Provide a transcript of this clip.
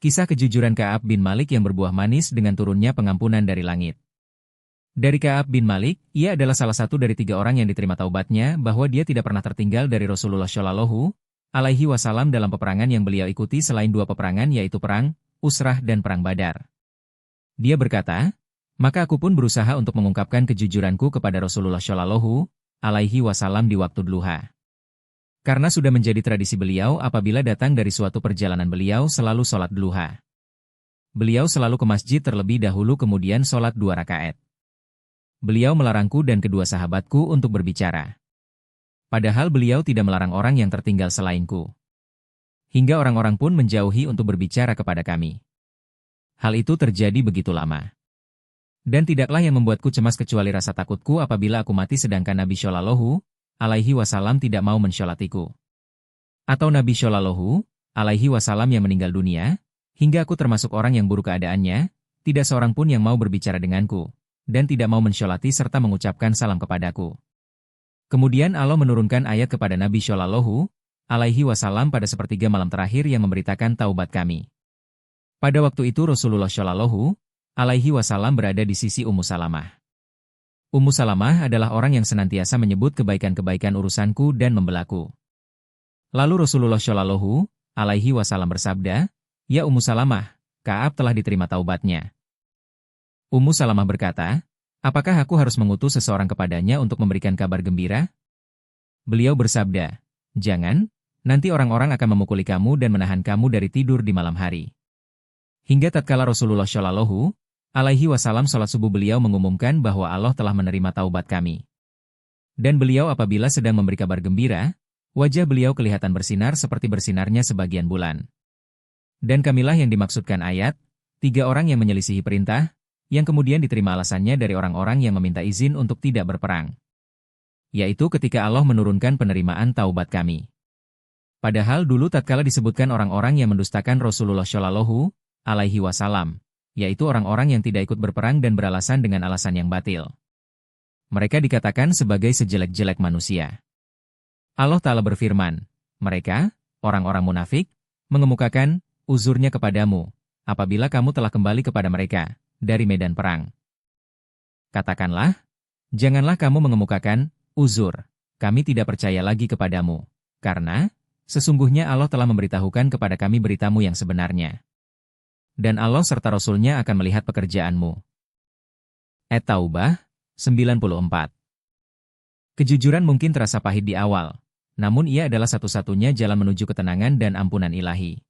Kisah kejujuran Ka'ab bin Malik yang berbuah manis dengan turunnya pengampunan dari langit. Dari Ka'ab bin Malik, ia adalah salah satu dari 3 orang yang diterima taubatnya bahwa dia tidak pernah tertinggal dari Rasulullah Shallallahu Alaihi Wasallam dalam peperangan yang beliau ikuti selain 2 peperangan yaitu Perang Usrah dan Perang Badar. Dia berkata, maka aku pun berusaha untuk mengungkapkan kejujuranku kepada Rasulullah Shallallahu Alaihi Wasallam di waktu duha. Karena sudah menjadi tradisi beliau apabila datang dari suatu perjalanan beliau selalu sholat duha. Beliau selalu ke masjid terlebih dahulu kemudian sholat 2 rakaat. Beliau melarangku dan kedua sahabatku untuk berbicara. Padahal beliau tidak melarang orang yang tertinggal selainku. Hingga orang-orang pun menjauhi untuk berbicara kepada kami. Hal itu terjadi begitu lama. Dan tidaklah yang membuatku cemas kecuali rasa takutku apabila aku mati sedangkan Nabi Shallallahu Alaihi Wasallam tidak mau mensyolatiku. Atau Nabi Shallallahu Alaihi Wasallam yang meninggal dunia, hingga aku termasuk orang yang buruk keadaannya, tidak seorang pun yang mau berbicara denganku, dan tidak mau mensyolati serta mengucapkan salam kepadaku. Kemudian Allah menurunkan ayat kepada Nabi Shallallahu Alaihi Wasallam pada sepertiga malam terakhir yang memberitakan taubat kami. Pada waktu itu Rasulullah Shallallahu Alaihi Wasallam berada di sisi Ummu Salamah. Ummu Salamah adalah orang yang senantiasa menyebut kebaikan-kebaikan urusanku dan membelaku. Lalu Rasulullah Shallallahu Alaihi Wasallam bersabda, "Ya Ummu Salamah, Ka'ab telah diterima taubatnya." Ummu Salamah berkata, "Apakah aku harus mengutus seseorang kepadanya untuk memberikan kabar gembira?" Beliau bersabda, "Jangan, nanti orang-orang akan memukuli kamu dan menahan kamu dari tidur di malam hari." Hingga tatkala Rasulullah Shallallahu Alaihi Wasallam sholat subuh beliau mengumumkan bahwa Allah telah menerima taubat kami. Dan beliau apabila sedang memberi kabar gembira, wajah beliau kelihatan bersinar seperti bersinarnya sebagian bulan. Dan kamilah yang dimaksudkan ayat, 3 orang yang menyelisihi perintah, yang kemudian diterima alasannya dari orang-orang yang meminta izin untuk tidak berperang. Yaitu ketika Allah menurunkan penerimaan taubat kami. Padahal dulu tatkala disebutkan orang-orang yang mendustakan Rasulullah Shallallahu Alaihi Wasallam, yaitu orang-orang yang tidak ikut berperang dan beralasan dengan alasan yang batil. Mereka dikatakan sebagai sejelek-jelek manusia. Allah Ta'ala berfirman, mereka, orang-orang munafik, mengemukakan uzurnya kepadamu, apabila kamu telah kembali kepada mereka, dari medan perang. Katakanlah, janganlah kamu mengemukakan uzur, kami tidak percaya lagi kepadamu, karena, sesungguhnya Allah telah memberitahukan kepada kami beritamu yang sebenarnya. Dan Allah serta Rasul-Nya akan melihat pekerjaanmu. At-Taubah 94. Kejujuran mungkin terasa pahit di awal, namun ia adalah satu-satunya jalan menuju ketenangan dan ampunan ilahi.